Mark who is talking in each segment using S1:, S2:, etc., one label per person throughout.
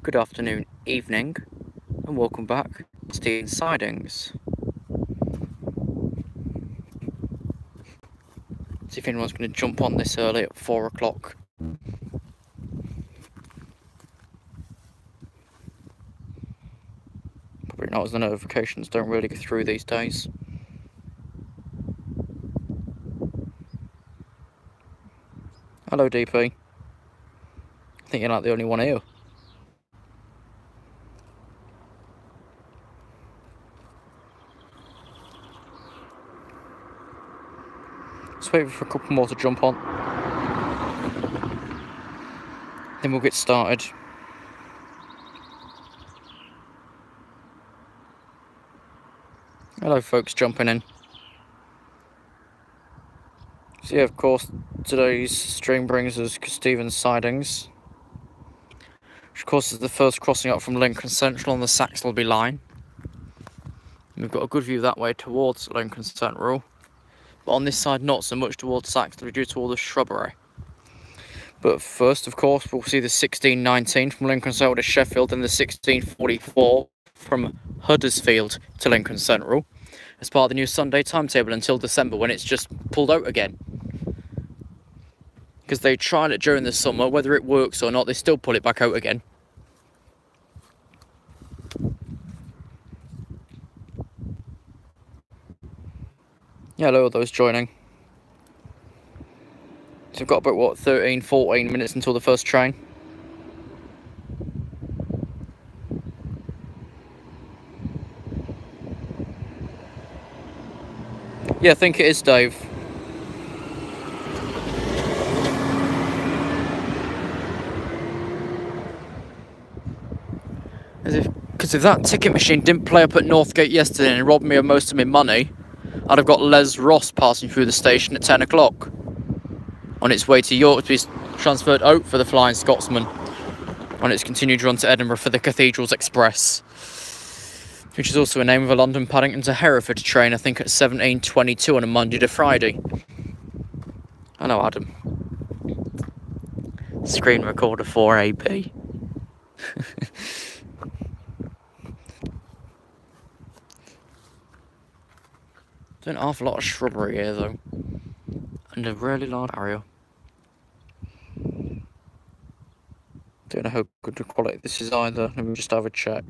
S1: Good afternoon, evening, and welcome back to Kesteven Sidings. See if anyone's going to jump on this early at 4 o'clock. Probably not, as the notifications don't really go through these days. Hello DP. I think you're not the only one here. Let's wait for a couple more to jump on. Then we'll get started. Hello folks jumping in. So yeah, of course, today's stream brings us Kesteven Sidings, which of course is the first crossing up from Lincoln Central on the Saxilby line. And we've got a good view that way towards Lincoln Central, but on this side not so much towards Saxilby due to all the shrubbery. But first, of course, we'll see the 1619 from Lincoln Central to Sheffield and the 1644 from Huddersfield to Lincoln Central as part of the new Sunday timetable until December, when it's just pulled out again. Because they tried it during the summer, whether it works or not, they still pull it back out again. Yeah, hello, those joining. So we've got about, what, 13, 14 minutes until the first train. Yeah, I think it is, Dave. Because if that ticket machine didn't play up at Northgate yesterday and robbed me of most of my money, I'd have got Les Ross passing through the station at 10 o'clock. On its way to York to be transferred out for the Flying Scotsman on its continued run to Edinburgh for the Cathedrals Express, which is also a name of a London Paddington to Hereford train, I think at 17:22 on a Monday to Friday. Hello Adam. Screen recorder 4AB. Doing an awful lot of shrubbery here though, and a really large area. Don't know how good the quality this is either. Let me just have a check.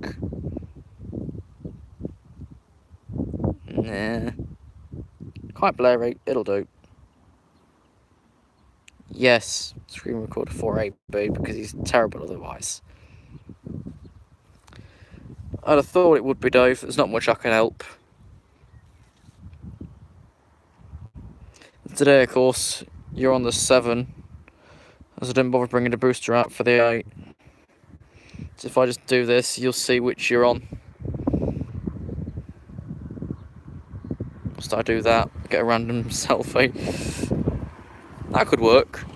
S1: Nah, quite blurry. It'll do. Yes, screen recorder 4AB because he's terrible otherwise. I'd have thought it would be, Dave. There's not much I can help. Today, of course, you're on the 7, as I didn't bother bringing the booster out for the 8. So if I just do this, you'll see which you're on. Must I do that? Get a random selfie? That could work.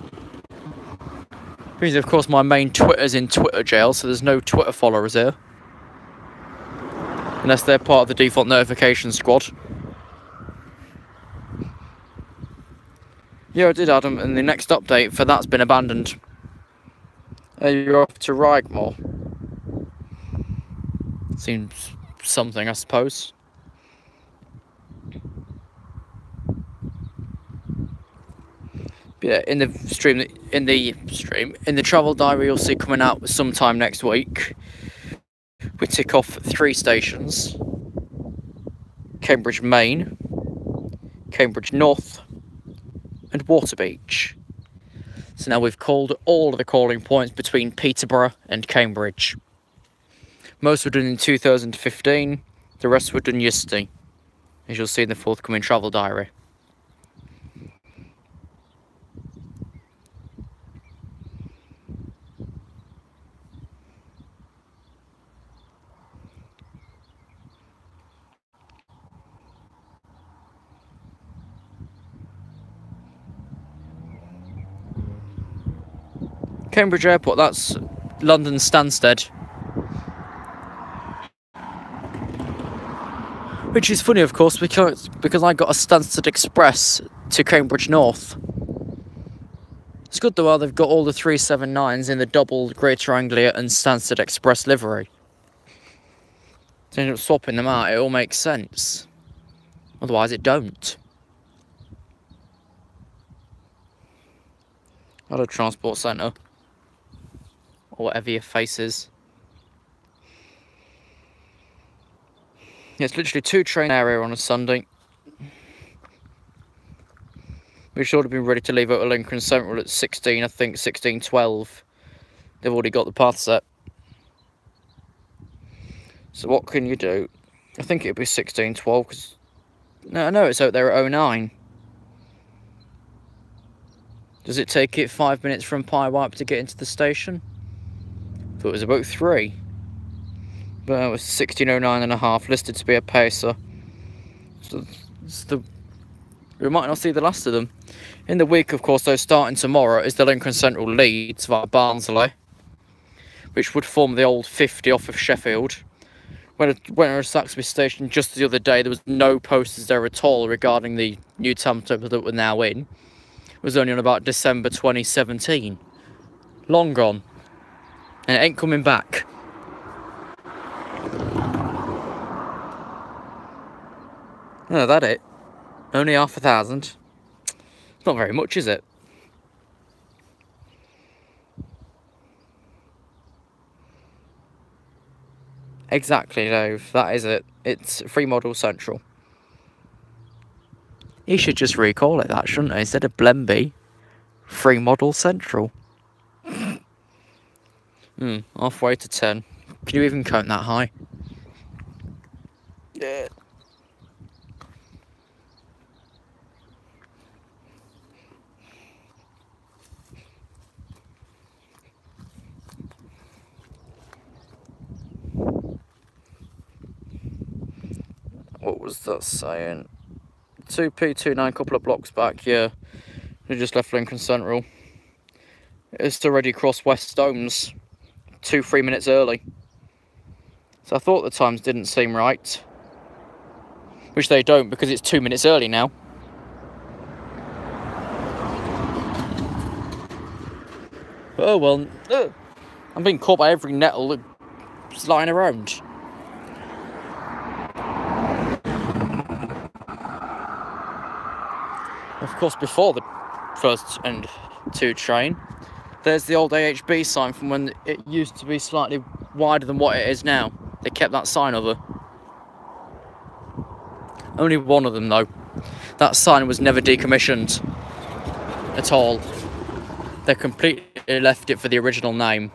S1: Means, of course, my main Twitter's in Twitter jail, so there's no Twitter followers here. Unless they're part of the default notification squad. Yeah, I did, Adam, and the next update for that's been abandoned. You're off to Rigmore. Seems something, I suppose. But yeah, in the travel diary you'll see coming out sometime next week, we tick off 3 stations: Cambridge Main, Cambridge North, and Waterbeach. So now we've called all of the calling points between Peterborough and Cambridge. Most were done in 2015, the rest were done yesterday, as you'll see in the forthcoming travel diary. Cambridge Airport, that's London Stansted. Which is funny, of course, because I got a Stansted Express to Cambridge North. good though how they've got all the 379s in the double Greater Anglia and Stansted Express livery. So end up swapping them out, it all makes sense. Otherwise it don't. Hello Transport Centre. Or whatever your face is. Yeah, it's literally 2 train area on a Sunday. We should have been ready to leave out of Lincoln Central at 16, I think 16:12. They've already got the path set. So what can you do? I think it'd be 16:12 because no, it's out there at 09. Does it take it 5 minutes from Pyewipe to get into the station? I thought it was about 3. But it was 16:09.5, listed to be a pacer. So we might not see the last of them. In the week, of course, though, starting tomorrow is the Lincoln Central Leeds via Barnsley, which would form the old 50 off of Sheffield. When I went to Saxilby station just the other day, there was no posters there at all regarding the new timetable that we're now in. It was only on about December 2017. Long gone. And it ain't coming back. No, that it. Only 500. It's not very much, is it? Exactly, Dave. That is it. It's Free Model Central. He should just recall it that, shouldn't he? Instead of Blemby, Free Model Central. Halfway to 10. Can you even count that high? Yeah. What was that saying? 2P29, couple of blocks back, yeah. We just left Lincoln Central. It's already crossed West Stones 2-3 minutes early. So I thought the times didn't seem right. Which they don't, because it's 2 minutes early now. Oh well, I'm being caught by every nettle that's lying around. Of course, before the first and 2 train, there's the old AHB sign from when it used to be slightly wider than what it is now. They kept that sign over. Only one of them though. That sign was never decommissioned at all. They completely left it for the original name.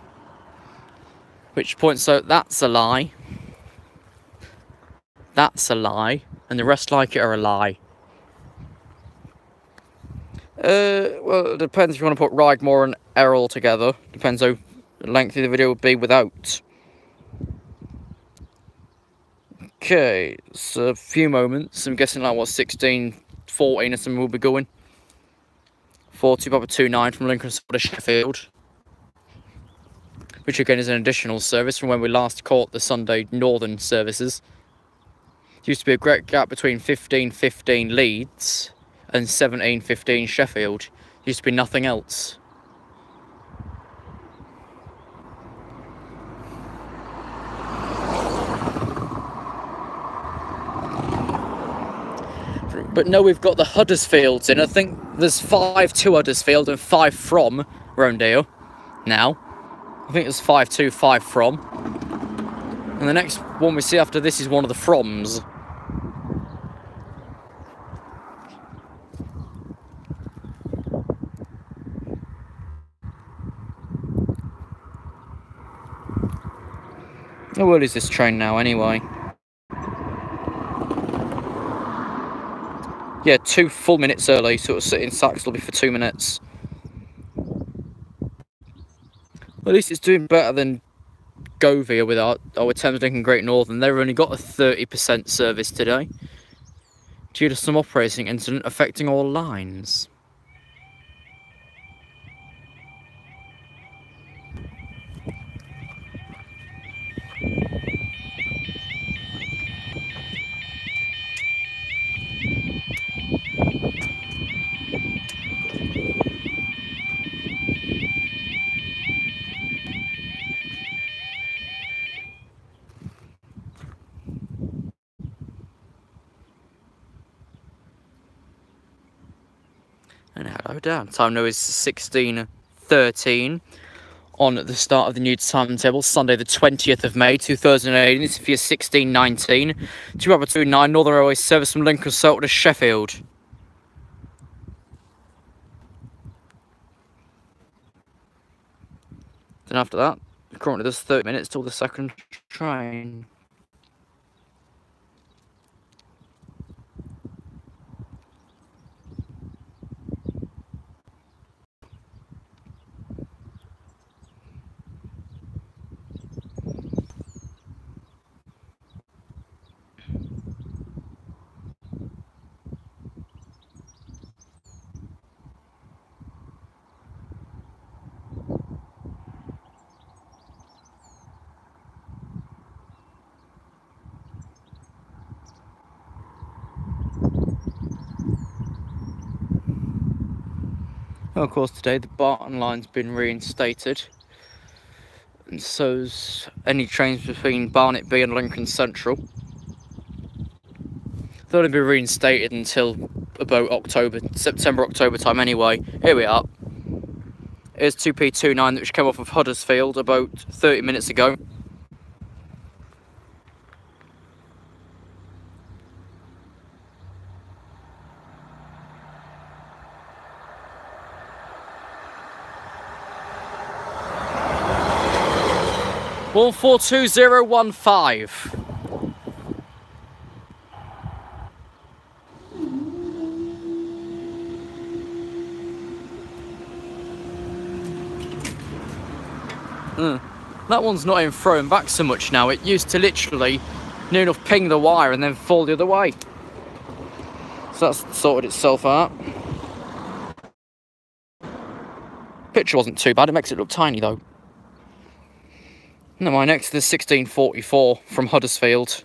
S1: Which points out that's a lie. That's a lie. And the rest like it are a lie. Well, it depends if you want to put Rydmore and Errol together. Depends how lengthy the video would be without. Okay, so a few moments. I'm guessing like what, 16, 14 or something will be going. 40 Papa 29 from Lincoln to Sheffield. Which again is an additional service from when we last caught the Sunday Northern services. There used to be a great gap between 15:15 Leeds and 17:15 Sheffield. There used to be nothing else. But no, we've got the Huddersfields in. I think there's 5 to Huddersfield and 5 from Rondale now. I think it's 5 to, 5 from. And the next one we see after this is one of the froms. How early is this train now anyway? Yeah, 2 full minutes early, so it'll sit in Saxilby for 2 minutes. Well, at least it's doing better than Govia with our Thameslink and Great Northern. They've only got a 30% service today, due to some operating incident affecting all lines. And hello down. Time now is 16:13 on the start of the new timetable, Sunday the 20th of May 2018. This is for your 16:19. 229 Northern Railway service from Lincoln Circle to Sheffield. Then after that, currently there's 30 minutes till the second train. Well, of course, today the Barton line's been reinstated, and so's any trains between Barnet B and Lincoln Central. They'll only be reinstated until about September, October time anyway. Here we are. Here's 2P29 which came off of Huddersfield about 30 minutes ago. One 42015. That one's not even throwing back so much now. It used to literally near enough ping the wire and then fall the other way. So that's sorted itself out. Picture wasn't too bad. It makes it look tiny though. Now my next is 1644 from Huddersfield. So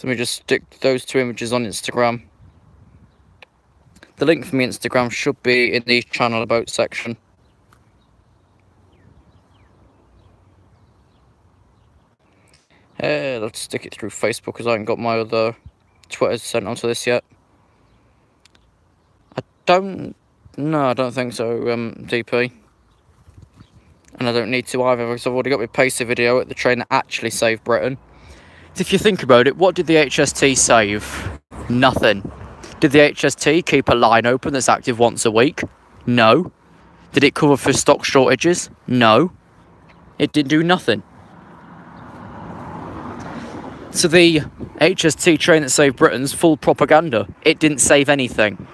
S1: let me just stick those two images on Instagram. The link for my Instagram should be in the channel about section. Let's stick it through Facebook because I haven't got my other Twitter sent onto this yet. No, I don't think so, DP. And I don't need to either because I've already got my Pacer video at the train that actually saved Britain. If you think about it, what did the HST save? Nothing. Did the HST keep a line open that's active once a week? No. Did it cover for stock shortages? No. It did do nothing. So the HST train that saved Britain's full propaganda. It didn't save anything.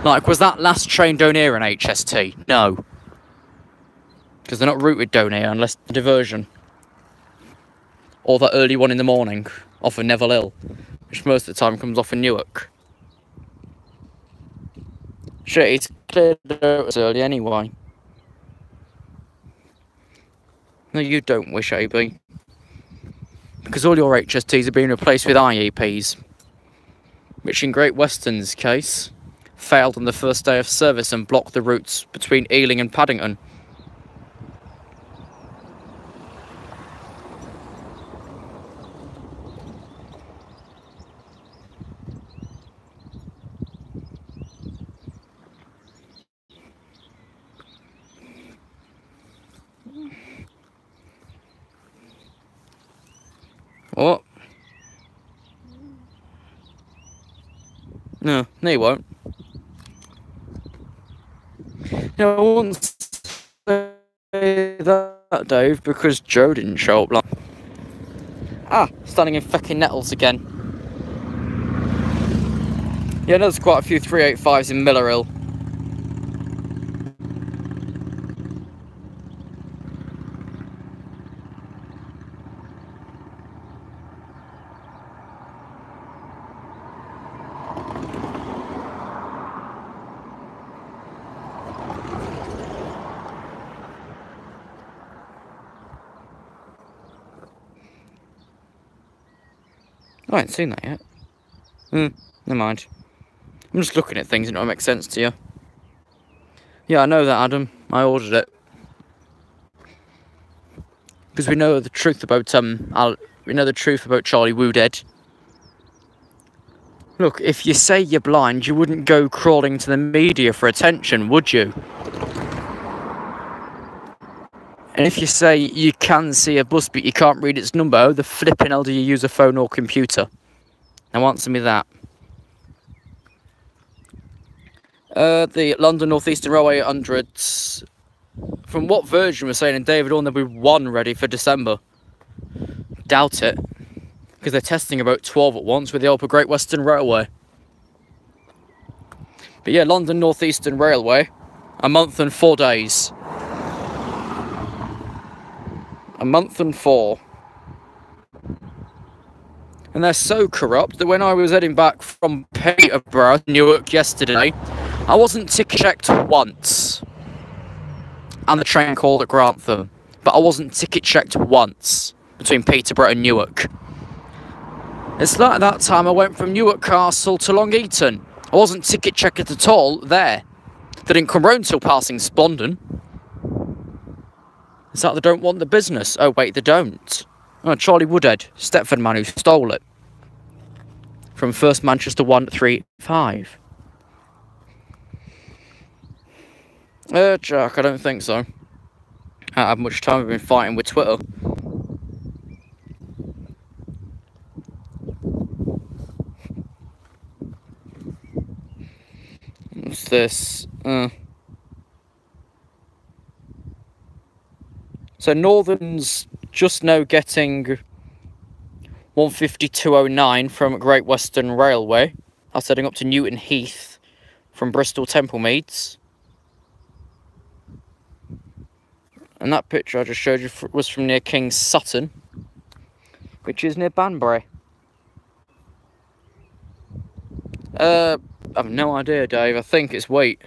S1: Like, was that last train down here an HST? No. Because they're not routed down here unless the diversion. Or that early one in the morning off of Neville Hill, which most of the time comes off in Newark. Shit, it's cleared out early anyway. No, you don't wish, AB. Because all your HSTs are being replaced with IEPs. Which in Great Western's case, failed on the first day of service and blocked the routes between Ealing and Paddington. What? No, you won't. No, I won't say that, Dave, because Joe didn't show up. Standing in fucking nettles again. Yeah, there's quite a few 385s in Miller Hill. I ain't seen that yet. Never mind. I'm just looking at things and it don't make sense to you. Yeah, I know that, Adam. I ordered it. Because we know the truth about Charlie Woodhead. Look, if you say you're blind, you wouldn't go crawling to the media for attention, would you? And if you say you can see a bus but you can't read its number, how the flipping hell do you use a phone or computer? Now answer me that. The London North Eastern Railway 800s. From what version we're saying in David Orr, there'll be one ready for December. Doubt it. Because they're testing about 12 at once with the Upper Great Western Railway. But yeah, London North Eastern Railway, a month and 4 days. A month and 4. And they're so corrupt that when I was heading back from Peterborough, Newark yesterday, I wasn't ticket checked once. And the train called at Grantham. But I wasn't ticket checked once between Peterborough and Newark. It's like that time I went from Newark Castle to Long Eaton. I wasn't ticket checked at all there. They didn't come round till passing Splendon. It's like they don't want the business. Oh wait, they don't. Oh, Charlie Woodhead, Stepford man who stole it. From First Manchester 135. Jack, I don't think so. I don't have much time. I've been fighting with Twitter. What's this? So Northern's just now getting 152.09 from Great Western Railway. That's heading up to Newton Heath from Bristol Templemeads. And that picture I just showed you was from near King's Sutton, which is near Banbury. I have no idea, Dave. I think it's weight.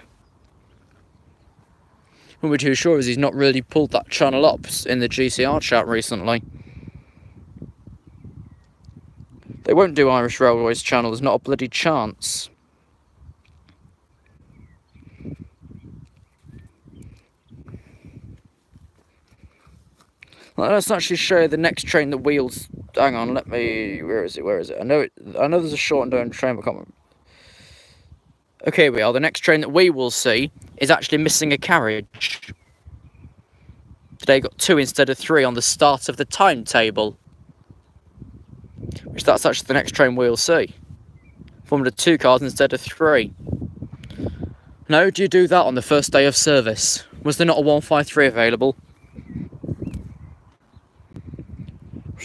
S1: Wouldn't be too sure as he's not really pulled that channel up in the GCR chat recently. They won't do Irish Railways channel, there's not a bloody chance. Well, let's actually show you the next train that wheels. Hang on, let me. Where is it? Where is it? I know there's a short and down train, but I can't remember. Okay, here we are. The next train that we will see is actually missing a carriage. Today got 2 instead of 3 on the start of the timetable. Which that's actually the next train we'll see. Formed of 2 cars instead of 3. Now, do you do that on the first day of service? Was there not a 153 available?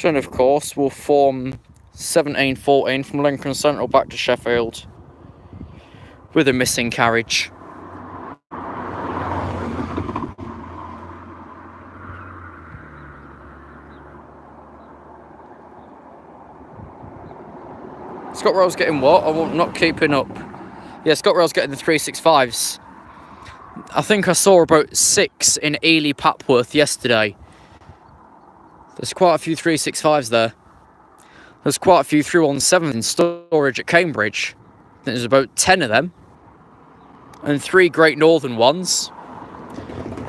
S1: Then, of course, will form 1714 from Lincoln Central back to Sheffield with a missing carriage. ScotRail's getting what? I'm not keeping up. Yeah, ScotRail's getting the 365s. I think I saw about 6 in Ely Papworth yesterday. There's quite a few 365s there. There's quite a few 317s in storage at Cambridge. I think there's about 10 of them. And 3 Great Northern ones.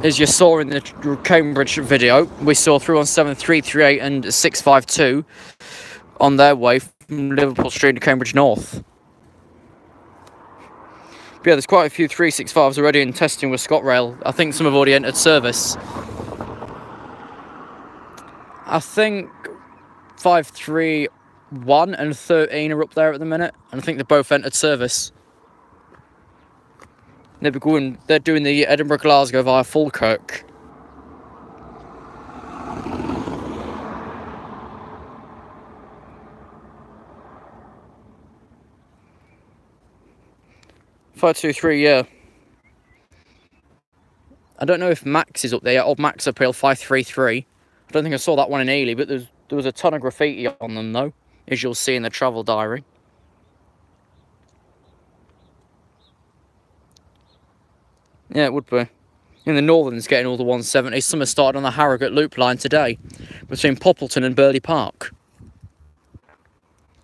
S1: As you saw in the Cambridge video, we saw 317, 338 and 652 on their way from Liverpool Street to Cambridge North. But yeah, there's quite a few 365s already in testing with ScotRail. I think some have already entered service. I think 531 and 13 are up there at the minute, and I think they both entered service. They're doing the Edinburgh-Glasgow via Falkirk. (523), yeah. I don't know if Max is up there yet. Old Max Appeal 533. I don't think I saw that one in Ely, but there was a ton of graffiti on them, though, as you'll see in the travel diary. Yeah, it would be. In the Northern's getting all the 170s. Some have started on the Harrogate Loop line today, between Poppleton and Burley Park.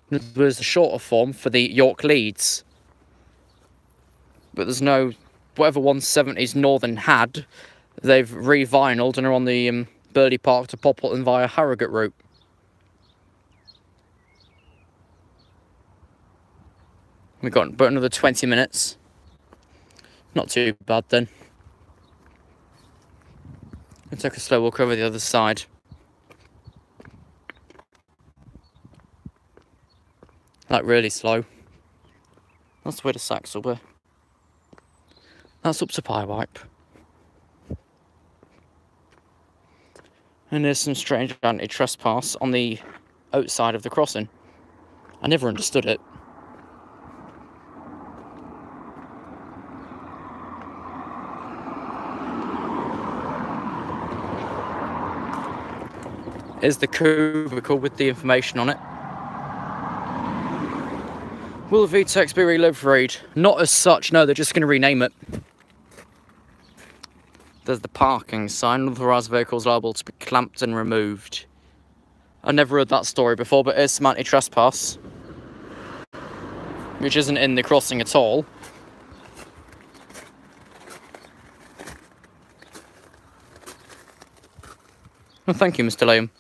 S1: There's a shorter form for the York Leeds. But there's no... Whatever 170s Northern had, they've re-vinyled and are on the... Burley Park to Poppleton via Harrogate route. We've got about another 20 minutes. Not too bad then. We'll take a slow walk over the other side. Like really slow. That's the way to Saxilby. That's up to Pie Wipe. And there's some strange anti-trespass on the outside of the crossing. I never understood it. Here's the cubicle with the information on it. Will the VTEX be reliveried? Not as such, no, they're just going to rename it. There's the parking sign, unauthorised vehicles liable to be clamped and removed. I never heard that story before, but here's some anti-trespass, which isn't in the crossing at all. Well, thank you, Mr. Liam.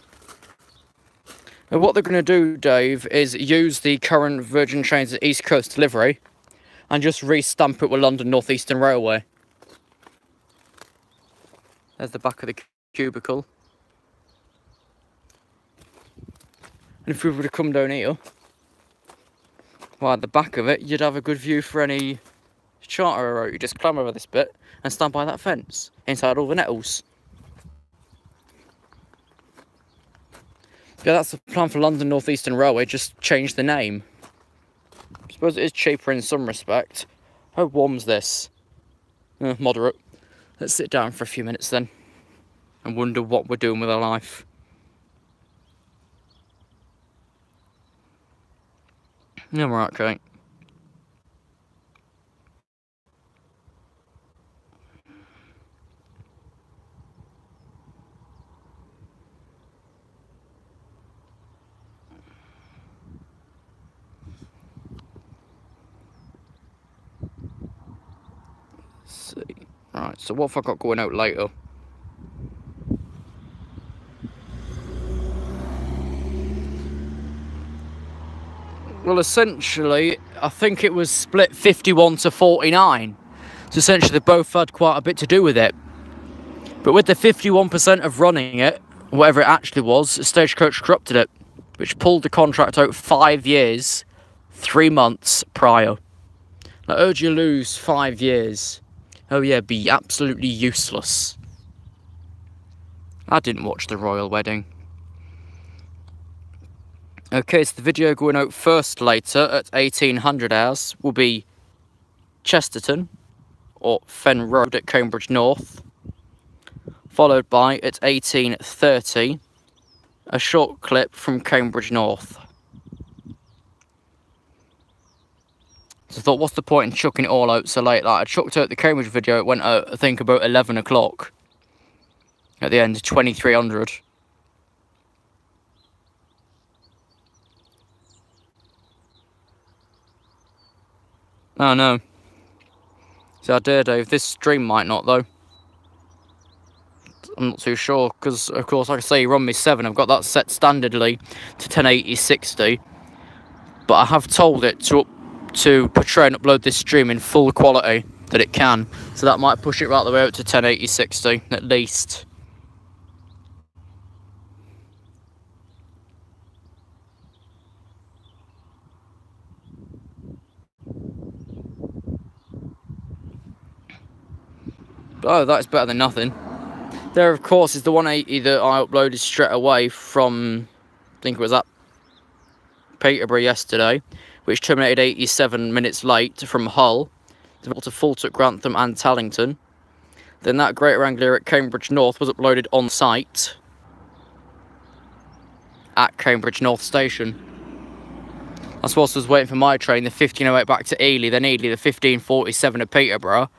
S1: And what they're going to do, Dave, is use the current Virgin Trains East Coast livery and just re-stamp it with London North Eastern Railway. There's the back of the cubicle. And if we were to come down here, well, at the back of it, you'd have a good view for any charter route. You just climb over this bit and stand by that fence, inside all the nettles. Yeah, that's the plan for London North Eastern Railway, just change the name. I suppose it is cheaper in some respect. How warm's this? Moderate. Let's sit down for a few minutes then and wonder what we're doing with our life. Yeah, we're okay. See. Right, so what have I got going out later? Well, essentially, I think it was split 51 to 49. So essentially, they both had quite a bit to do with it. But with the 51% of running it, whatever it actually was, Stagecoach corrupted it, which pulled the contract out 5 years, 3 months prior. I urge you lose 5 years. Oh yeah, be absolutely useless. I didn't watch the royal wedding. Okay, so the video going out first later at 1800 hours will be Chesterton, or Fen Road at Cambridge North. Followed by, at 1830, a short clip from Cambridge North. So I thought, what's the point in chucking it all out so late? Like, I chucked out the Cambridge video, it went out, I think, about 11 o'clock. At the end, 2300. Oh no. So I dare, Dave. This stream might not, though. I'm not too sure, because, of course, like I say, you run me 7. I've got that set standardly to 1080-60. But I have told it to portray and upload this stream in full quality that it can. So that might push it right the way out to 1080-60, at least. Oh, that's better than nothing. There, of course, is the 180 that I uploaded straight away from, I think it was at Peterborough yesterday, which terminated 87 minutes late from Hull to Fultock, Grantham and Tallington. Then that Greater Anglia at Cambridge North was uploaded on site at Cambridge North Station. That's whilst I was waiting for my train, the 1508 back to Ely, then Ely, the 1547 at Peterborough,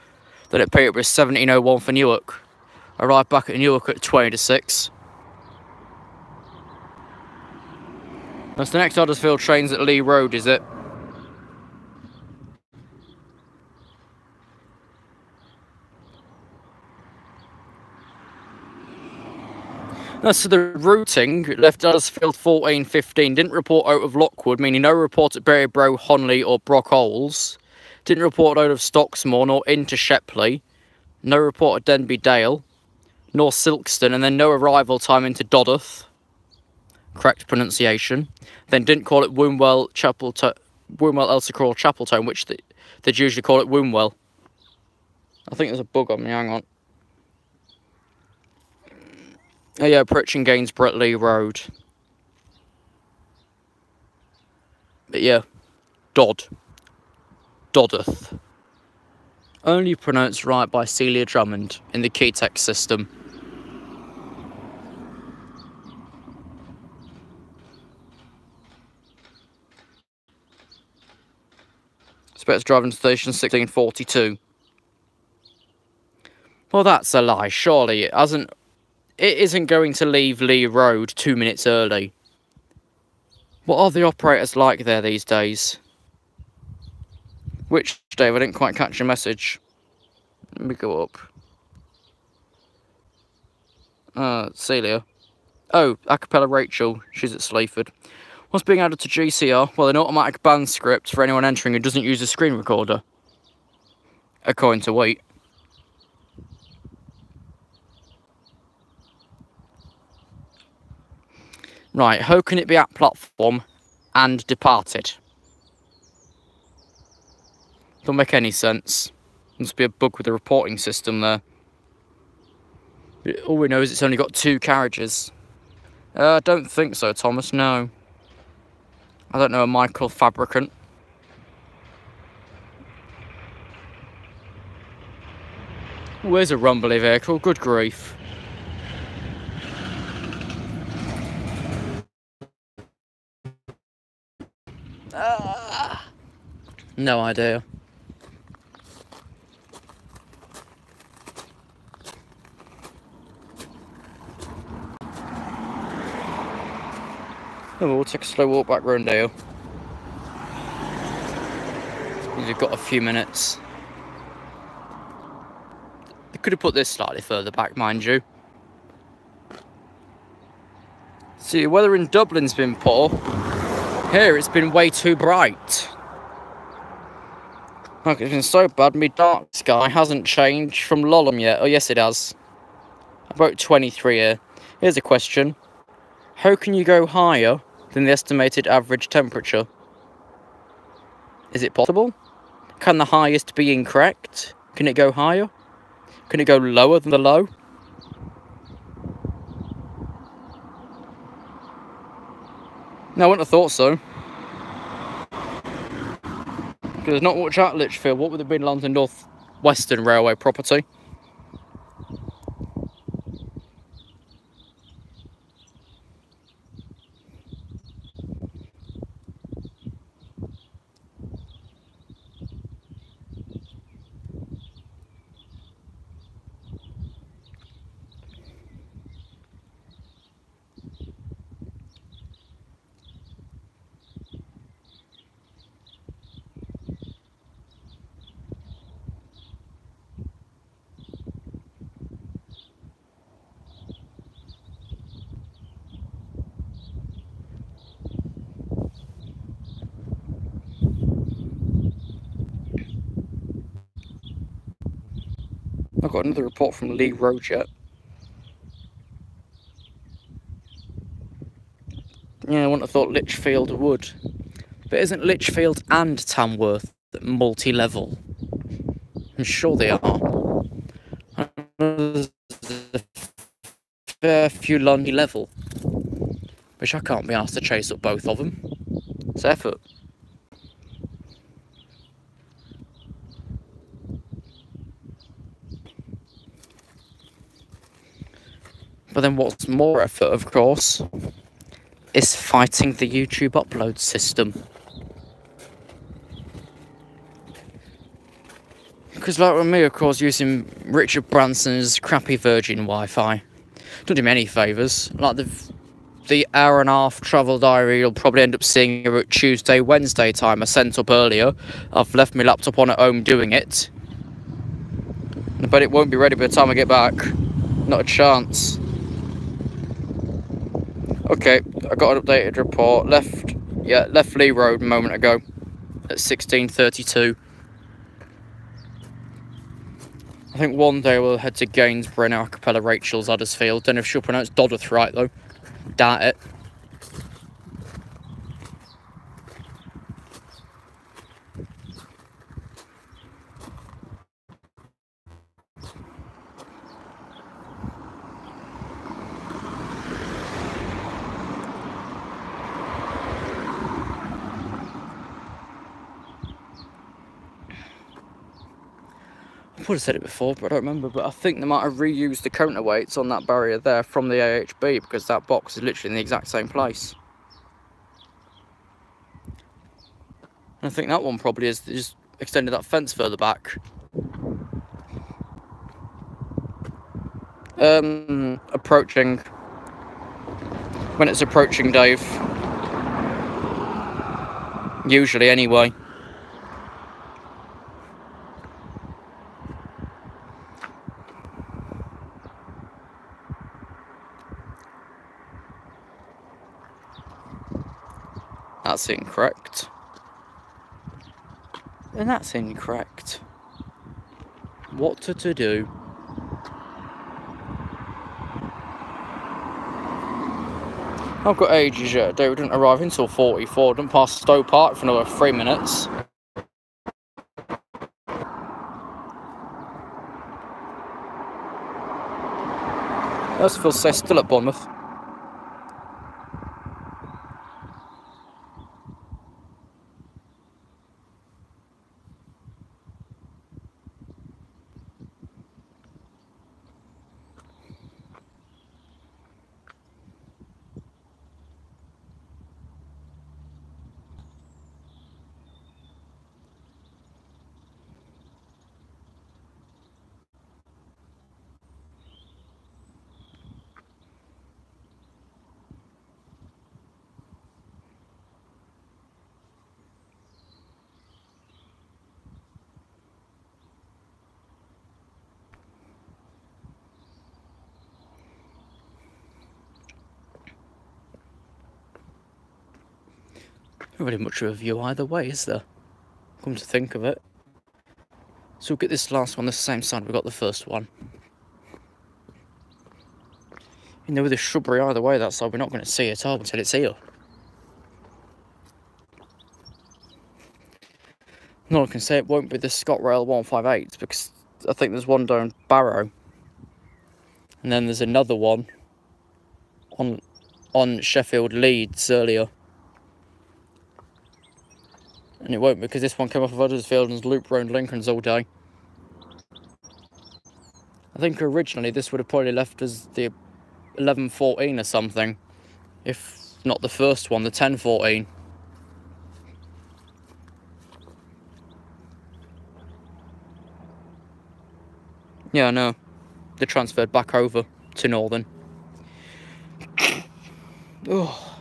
S1: then at Peterborough 1701 for Newark. Arrived back at Newark at 20 to 6. That's the next Huddersfield train's at Lee Road, is it? So the routing left Huddersfield 14:15. Didn't report out of Lockwood, meaning no report at Berrybro, Honley or Brockholes. Didn't report out of Stocksmore nor into Shepley. No report at Denby Dale, nor Silkston, and then no arrival time into Dodworth. Correct pronunciation. Then didn't call it Wombwell, Elsacrawl, Chapeltown, which they'd usually call it Wombwell. I think there's a bug on me, hang on. Oh yeah, Pritchard Gainsborough Lee Road. But yeah, Dodworth. Only pronounced right by Celia Drummond in the Keytex system. Expects driving to station 16:42. Well, that's a lie. Surely it hasn't. It isn't going to leave Lee Road 2 minutes early. What are the operators like there these days? Which, Dave? I didn't quite catch your message. Let me go up. Celia. Oh, Acapella Rachel. She's at Sleaford. What's being added to GCR? Well, an automatic ban script for anyone entering who doesn't use a screen recorder. According to Wheat. Right, how can it be at platform and departed? Don't make any sense. Must be a bug with the reporting system there. All we know is it's only got 2 carriages. I don't think so, Thomas, no. I don't know a Michael Fabricant. Where's a rumbly vehicle? Good grief. No idea. Oh, we'll take a slow walk back round here. We've got a few minutes. They could have put this slightly further back, mind you. See, the weather in Dublin's been poor. Here, it's been way too bright. Like, it's been so bad, my dark sky hasn't changed from Lolham yet. Oh, yes, it has. About 23 here. Here's a question. How can you go higher than the estimated average temperature? Is it possible? Can the highest be incorrect? Can it go higher? Can it go lower than the low? No, I wouldn't have thought so. There's not much at Lichfield. What would have been London North Western Railway property? I've got another report from Lee Road yet. Yeah, I wouldn't have thought Lichfield would. But isn't Lichfield and Tamworth multi-level? I'm sure they are. There's a fair few London level. Which I can't be asked to chase up both of them. It's effort. But then what's more effort, of course, is fighting the YouTube upload system. Because like with me, of course, using Richard Branson's crappy Virgin Wi-Fi. Don't do me any favours. Like the hour and a half travel diary you'll probably end up seeing here at Tuesday, Wednesday time. I sent up earlier. I've left my laptop on at home doing it. But it won't be ready by the time I get back. Not a chance. Okay, I got an updated report. Left Lee Road a moment ago at 16:32. I think one day we'll head to Gainsborough now, Acapella Rachel's Huddersfield. Don't know if she'll pronounce Dodworth right though. Doubt it. I would have said it before, but I don't remember. But I think they might have reused the counterweights on that barrier there from the AHB, because that box is literally in the exact same place. And I think that one probably is just extended that fence further back. Approaching. When it's approaching, Dave. Usually, anyway. That's incorrect. And that's incorrect. What to do? I've got ages yet. They didn't arrive until 44. Didn't pass Stowe Park for another 3 minutes. Huddersfield say still at Bournemouth. Not really much of a view either way, is there? Come to think of it. So we'll get this last one the same side we got the first one. You know, with the shrubbery either way that side, we're not going to see it all until it's here. No, I can say it won't be the ScotRail 158 because I think there's one down Barrow. And then there's another one on Sheffield Leeds earlier. And it won't because this one came off of Huddersfield and looped round Lincoln's all day. I think originally this would have probably left as the 11:14 or something. If not the first one, the 10:14. Yeah, I know. They transferred back over to Northern. Oh.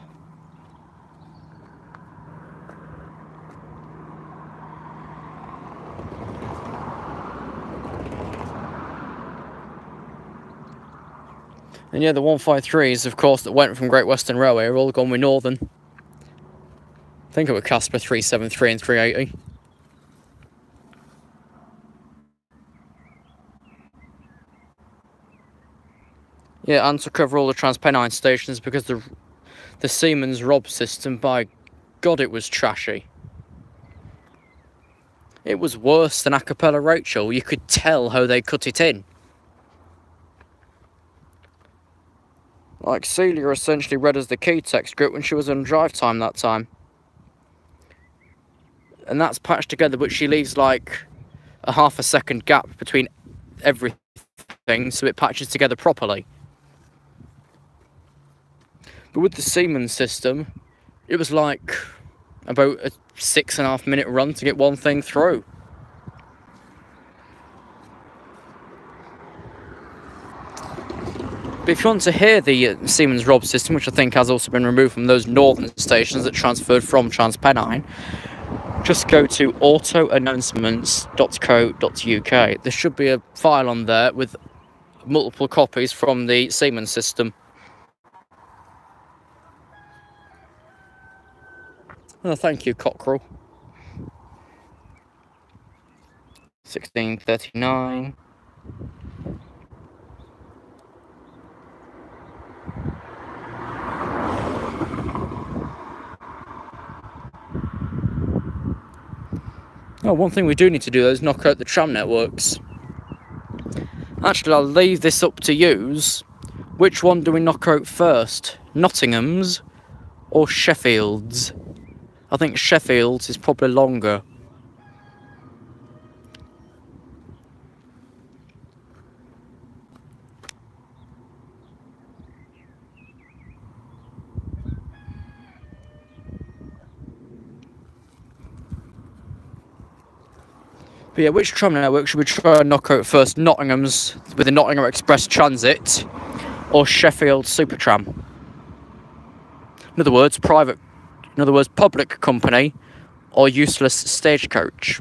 S1: And yeah, the 153s, of course, that went from Great Western Railway are all gone with Northern. I think it was Casper 373 and 380. Yeah, and to cover all the Transpennine stations because the Siemens ROB system, by God, it was trashy. It was worse than Acapella Rachel. You could tell how they cut it in. Like, Celia essentially read as the key text script when she was on drive time that time. And that's patched together, but she leaves like a half a second gap between everything, so it patches together properly. But with the Siemens system, it was like about a 6.5 minute run to get one thing through. But if you want to hear the Siemens ROB system, which I think has also been removed from those northern stations that transferred from Transpennine, just go to autoannouncements.co.uk. There should be a file on there with multiple copies from the Siemens system. Oh, thank you, Cockerel. 1639. Oh, one thing we do need to do though is knock out the tram networks. Actually, I'll leave this up to yous. Which one do we knock out first? Nottingham's or Sheffield's? I think Sheffield's is probably longer. But yeah, which tram network should we try and knock out first? Nottingham's with the Nottingham Express Transit or Sheffield Supertram? In other words, public company or useless stagecoach.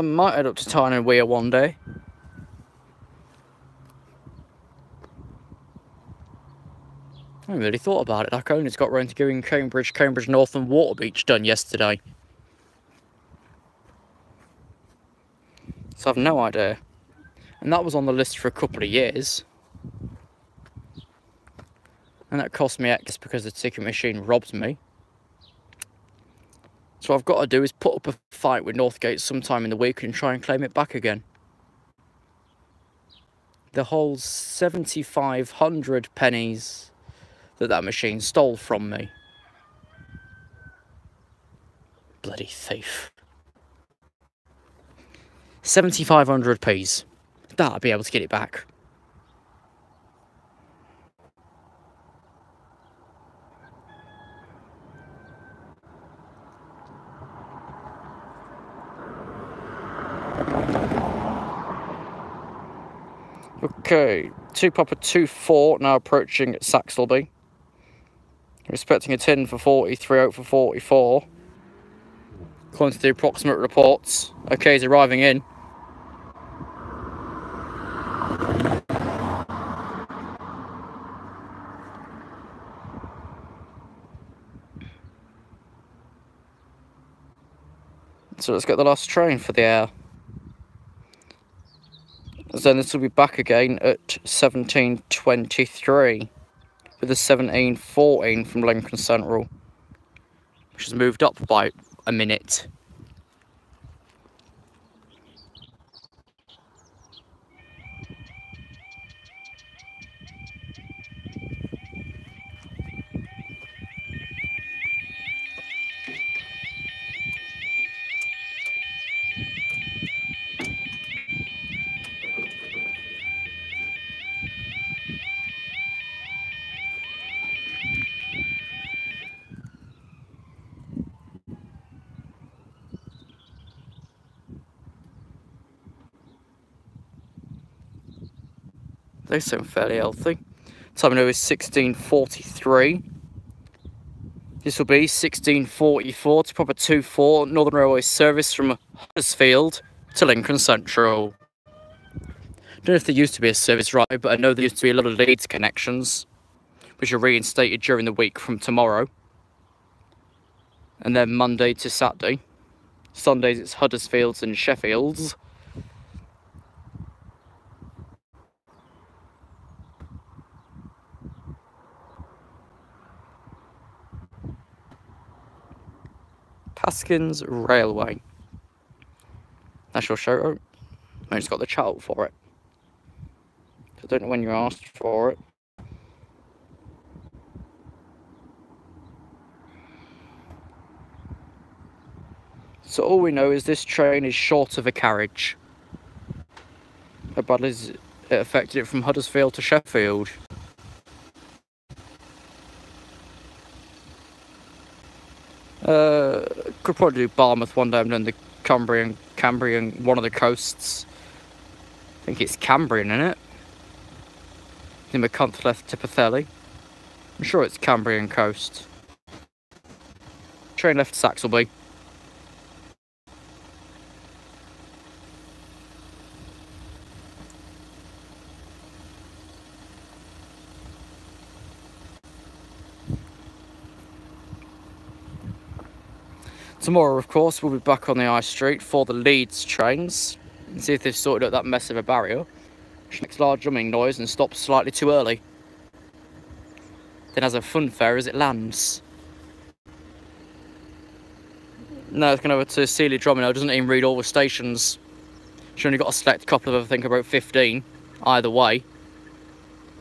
S1: Might head up to Tyne and Weir one day. I haven't really thought about it. I only just got round to getting Cambridge North and Waterbeach done yesterday. So I've no idea. And that was on the list for a couple of years. And that cost me X because the ticket machine robbed me. So what I've got to do is put up a fight with Northgate sometime in the week and try and claim it back again. The whole 7,500 pennies that machine stole from me. Bloody thief. 7,500 p's. That'll be able to get it back. Okay, 2 Papa 2-4 now approaching Saxilby. We're expecting a tin for 43 out for 44. According to the approximate reports. Okay, he's arriving in. So let's get the last train for the hour. Then this will be back again at 17:23 with a 17:14 from Lincoln Central, which has moved up by a minute. They sound fairly healthy. Time now is 16:43. This will be 16:44 to proper 2-4 Northern Railway service from Huddersfield to Lincoln Central. Don't know if there used to be a service right, but I know there used to be a lot of Leeds connections, which are reinstated during the week from tomorrow. And then Monday to Saturday. Sundays it's Huddersfields and Sheffields. Paskins Railway. National shout out. I just got the chat out for it. I don't know when you asked for it. So all we know is this train is short of a carriage. How badly is it affected it from Huddersfield to Sheffield? Could probably do Barmouth one day and then the Cambrian, one of the coasts. I think it's Cambrian, isn't it? In the Cunt left to Pwllheli. I'm sure it's Cambrian coast. Train left Saxilby. Tomorrow, of course, we'll be back on the High Street for the Leeds trains and see if they've sorted out that mess of a barrier, which makes large drumming noise and stops slightly too early. Then has a funfair as it lands. No, it's going over to Sealy Drumming now. It doesn't even read all the stations. She's only got to select a couple of, I think, about 15 either way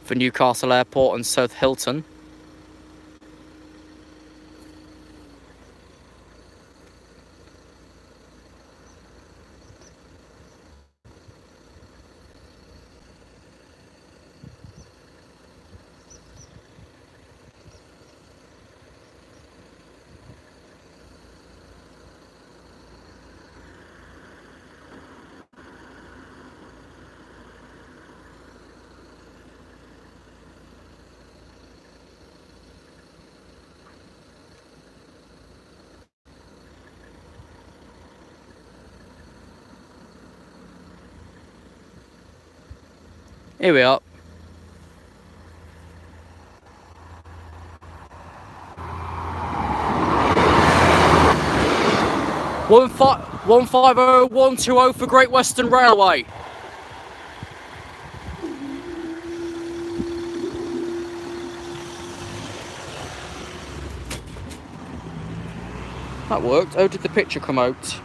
S1: for Newcastle Airport and South Hilton. Here we are. One 150-120 for Great Western Railway. That worked. How did the picture come out?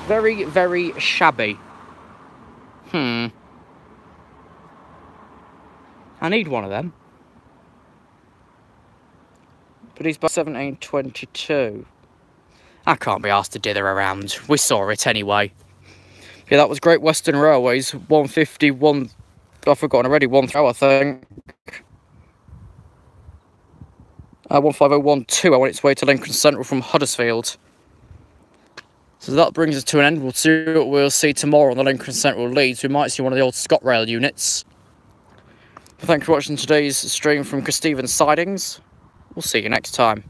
S1: Very, very shabby. I need one of them. But he's by 1722. I can't be asked to dither around. We saw it anyway. Yeah, that was Great Western Railways. 151. I've forgotten already. 130, I think. 150-120 on its way to Lincoln Central from Huddersfield. So that brings us to an end. We'll see what we'll see tomorrow on the Lincoln Central Leeds. We might see one of the old ScotRail units. Thanks for watching today's stream from Kesteven Sidings. We'll see you next time.